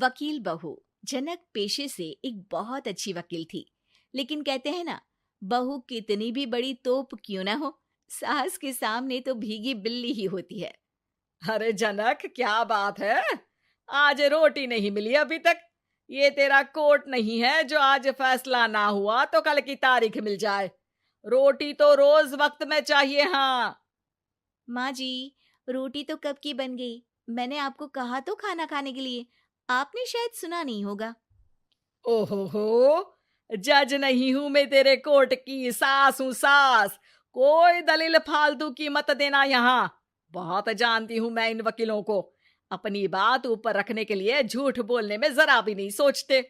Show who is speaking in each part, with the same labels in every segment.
Speaker 1: वकील बहू। जनक पेशे से एक बहुत अच्छी वकील थी, लेकिन कहते हैं ना, बहू कितनी भी बड़ी तोप क्यों ना हो, सास के सामने तो भीगी बिल्ली ही होती है।
Speaker 2: अरे जनक, क्या बात है? आज रोटी नहीं मिली अभी तक। ये तेरा कोर्ट नहीं है जो आज फैसला ना हुआ तो कल की तारीख मिल जाए। रोटी तो रोज वक्त में चाहिए। हाँ।
Speaker 1: माँ जी, रोटी तो कब की बन गई। मैंने आपको कहा तो खाना खाने के लिए, आपने शायद सुना नहीं होगा।
Speaker 2: ओहो हो, जज नहीं हूं मैं तेरे कोर्ट की, सास हूं सास। कोई दलील फालतू की मत देना यहाँ। बहुत जानती हूं मैं इन वकीलों को। अपनी बात ऊपर रखने के लिए झूठ बोलने में जरा भी नहीं सोचते।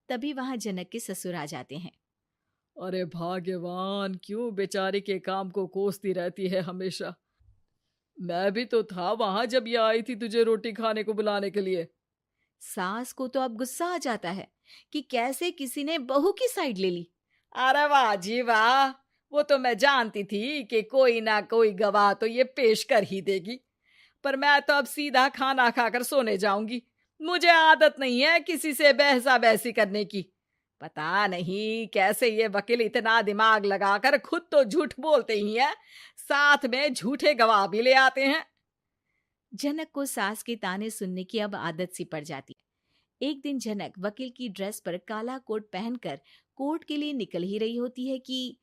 Speaker 1: तभी वहां जनक के ससुर आ जाते हैं।
Speaker 2: अरे भाग्यवान, क्यों बेचारी के काम को कोसती रहती है हमेशा। मैं भी तो था वहां जब ये आई थी तुझे रोटी खाने को बुलाने के लिए।
Speaker 1: सास को तो अब गुस्सा आ जाता है कि कैसे किसी ने बहू की साइड ले ली।
Speaker 2: अरे वाह जी वाह, वो तो मैं जानती थी कि कोई ना कोई गवाह तो ये पेश कर ही देगी। पर मैं तो अब सीधा खाना खाकर सोने जाऊंगी। मुझे आदत नहीं है किसी से बहसा बहसी करने की। पता नहीं कैसे ये वकील इतना दिमाग लगाकर खुद तो झूठ बोलते ही हैं, साथ में झूठे गवाह भी ले आते हैं।
Speaker 1: जनक को सास के ताने सुनने की अब आदत सी पड़ जाती है। एक दिन जनक वकील की ड्रेस पर काला कोट पहनकर कोर्ट के लिए निकल ही रही होती है कि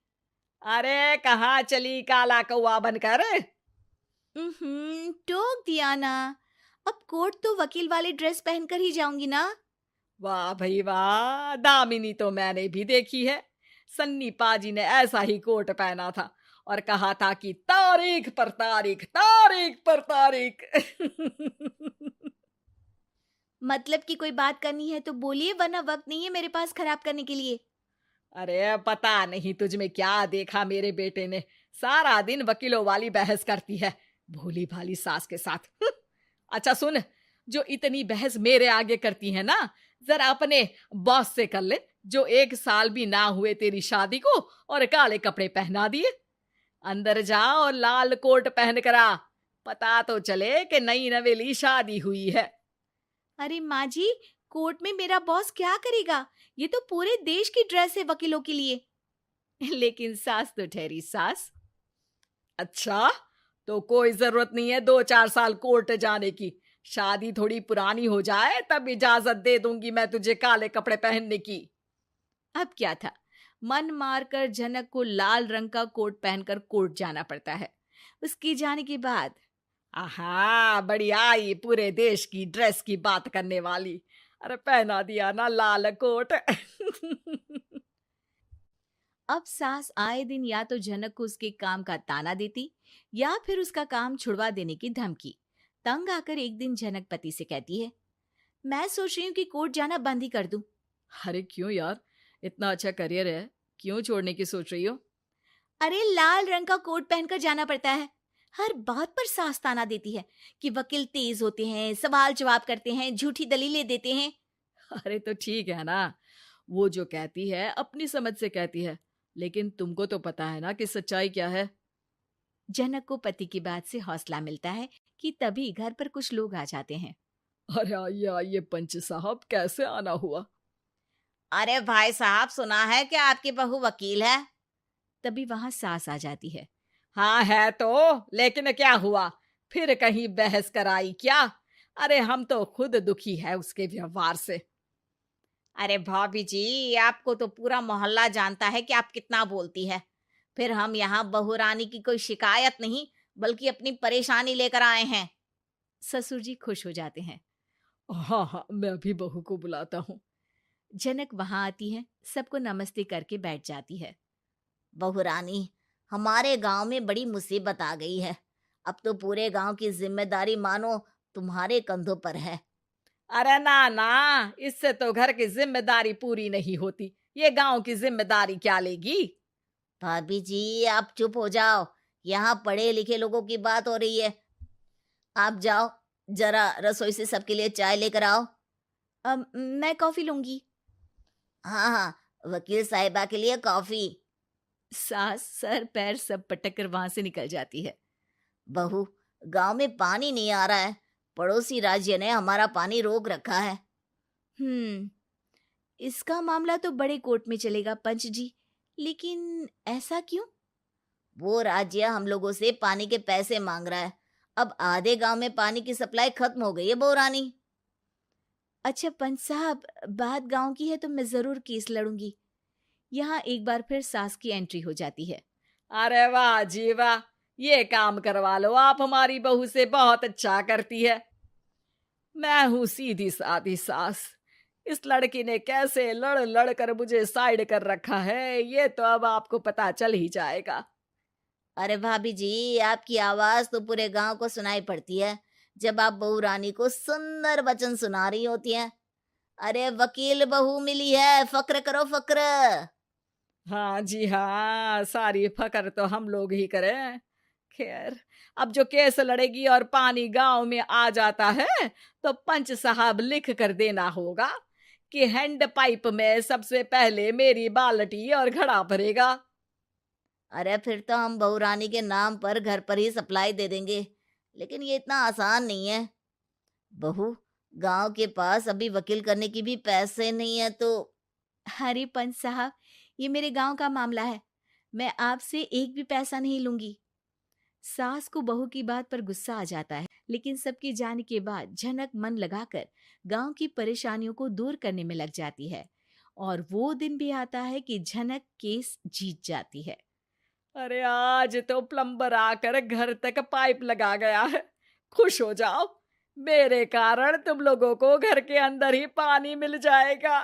Speaker 2: अरे कहाँ चली काला कौवा बनकर?
Speaker 1: टोक दिया ना। अब कोर्ट तो वकील वाली ड्रेस पहनकर ही जाऊंगी ना।
Speaker 2: वाह भाई वाह, दामिनी तो मैंने भी देखी है। सन्नी पाजी ने ऐसा ही कोट पहना था और कहा था कि तारीख पर तारीख, तारीख पर तारीख।
Speaker 1: मतलब कि कोई बात करनी है तो बोलिए, वरना वक्त नहीं है मेरे पास खराब करने के लिए।
Speaker 2: अरे पता नहीं तुझ में क्या देखा मेरे बेटे ने, सारा दिन वकीलों वाली बहस करती है, भोली भाली सास के साथ। अच्छा सुन, जो इतनी बहस मेरे आगे करती है ना, जरा अपने बॉस से कर ले, जो 1 साल भी ना हुए तेरी शादी को और काले कपड़े पहना दिए। अंदर जा और लाल कोट पहन कर आ, पता तो चले कि नई नवेली शादी हुई है।
Speaker 1: अरे माँ जी, कोर्ट में मेरा बॉस क्या करेगा? ये तो पूरे देश की ड्रेस है वकीलों के लिए। लेकिन सास तो ठहरी सास।
Speaker 2: अच्छा, तो कोई जरूरत नहीं है 2-4 साल कोर्ट जाने की। शादी थोड़ी पुरानी हो जाए तब इजाजत दे दूंगी मैं तुझे काले कपड़े पहनने की।
Speaker 1: अब क्या था, मन मारकर जनक को लाल रंग का कोट पहनकर कोर्ट जाना पड़ता है। उसके जाने के बाद
Speaker 2: आहा, बढ़िया आई पूरे देश की ड्रेस की बात करने वाली। अरे पहना दिया ना लाल कोट।
Speaker 1: अब सास आए दिन या तो जनक को उसके काम का ताना देती या फिर उसका काम छुड़वा देने की धमकी। तंग आकर एक दिन जनक पति से कहती है, मैं सोच रही हूँ कि कोर्ट जाना बंद ही कर दूं।
Speaker 2: अरे क्यों यार, इतना अच्छा करियर है, क्यों छोड़ने की सोच रही हो?
Speaker 1: अरे लाल रंग का कोट पहनकर जाना पड़ता है। हर बात पर सास ताना देती है कि वकील तेज होते हैं, सवाल जवाब करते हैं, झूठी दलीलें देते हैं।
Speaker 2: अरे तो ठीक है ना, वो जो कहती है अपनी समझ से कहती है, लेकिन तुमको तो पता है ना कि सच्चाई क्या है।
Speaker 1: जनक को पति की बात से हौसला मिलता है कि तभी घर पर कुछ लोग आ जाते हैं।
Speaker 2: अरे आइए आइए पंच साहब, कैसे आना हुआ?
Speaker 1: अरे भाई साहब, सुना है कि आपकी बहू वकील है। तभी वहां सास आ जाती है।
Speaker 2: हाँ है तो, लेकिन क्या हुआ? फिर कहीं बहस कराई क्या? अरे हम तो खुद दुखी है उसके व्यवहार से।
Speaker 1: अरे भाभी जी, आपको तो पूरा मोहल्ला जानता है कि आप कितना बोलती है। फिर हम यहाँ बहू रानी की कोई शिकायत नहीं, बल्कि अपनी परेशानी लेकर आए हैं। ससुर जी खुश हो जाते हैं।
Speaker 2: हाँ हाँ, मैं भी बहू को बुलाता हूँ।
Speaker 1: जनक वहां आती है, सबको नमस्ते करके बैठ जाती है। बहू रानी, हमारे गांव में बड़ी मुसीबत आ गई है। अब तो पूरे गांव की जिम्मेदारी मानो तुम्हारे कंधों पर है।
Speaker 2: अरे ना ना, इससे तो घर की जिम्मेदारी पूरी नहीं होती, ये गांव की जिम्मेदारी क्या लेगी?
Speaker 1: भाभी जी, आप चुप हो जाओ। यहाँ पढ़े लिखे लोगों की बात हो रही है। आप जाओ, जरा रसोई से सबके लिए चाय लेकर आओ। मैं कॉफी लूंगी। हाँ हाँ, वकील साहिबा के लिए कॉफी। सास सर पैर सब पटक कर वहां से निकल जाती है। बहू, गांव में पानी नहीं आ रहा है, पड़ोसी राज्य ने हमारा पानी रोक रखा है।
Speaker 3: इसका मामला तो बड़े कोर्ट में चलेगा पंच जी, लेकिन ऐसा क्यों?
Speaker 1: वो राज्य हम लोगों से पानी के पैसे मांग रहा है। अब आधे गांव में पानी की सप्लाई खत्म हो गई है बहुरानी।
Speaker 3: अच्छा पंच साहब, बात गांव की है तो मैं जरूर केस लड़ूंगी। यहाँ एक बार फिर सास की एंट्री हो जाती है।
Speaker 2: अरे वाह जी वाह, ये काम करवा लो आप हमारी बहू से, बहुत अच्छा करती है। मैं हूं सीधी सादी सास। इस लड़की ने कैसे लड़ लड़ कर मुझे साइड कर रखा है, ये तो अब आपको पता चल ही जाएगा।
Speaker 1: अरे भाभी जी, आपकी आवाज तो पूरे गांव को सुनाई पड़ती है जब आप बहू रानी को सुंदर वचन सुना रही होती हैं। अरे वकील बहू मिली है, फक्र करो फक्र।
Speaker 2: हाँ जी हाँ, सारी फकर तो हम लोग ही करें। खैर, अब जो केस लड़ेगी और पानी गांव में आ जाता है तो पंच साहब लिख कर देना होगा कि हैंड पाइप में सबसे पहले मेरी बाल्टी और घड़ा भरेगा।
Speaker 1: अरे फिर तो हम बहू रानी के नाम पर घर पर ही सप्लाई दे देंगे, लेकिन ये इतना आसान नहीं है। बहू, गांव के पास अभी वकील करने की भी पैसे नहीं है तो।
Speaker 3: अरे पंच साहब, ये मेरे गांव का मामला है, मैं आपसे एक भी पैसा नहीं लूंगी। सास को बहू की बात पर गुस्सा आ जाता है, लेकिन सबके जाने के बाद झनक मन लगाकर गांव की परेशानियों को दूर करने में लग जाती है। और वो दिन भी आता है कि झनक केस जीत जाती है।
Speaker 2: अरे आज तो प्लम्बर आकर घर तक पाइप लगा गया है। खुश हो जाओ, मेरे कारण तुम लोगों को घर के अंदर ही पानी मिल जाएगा।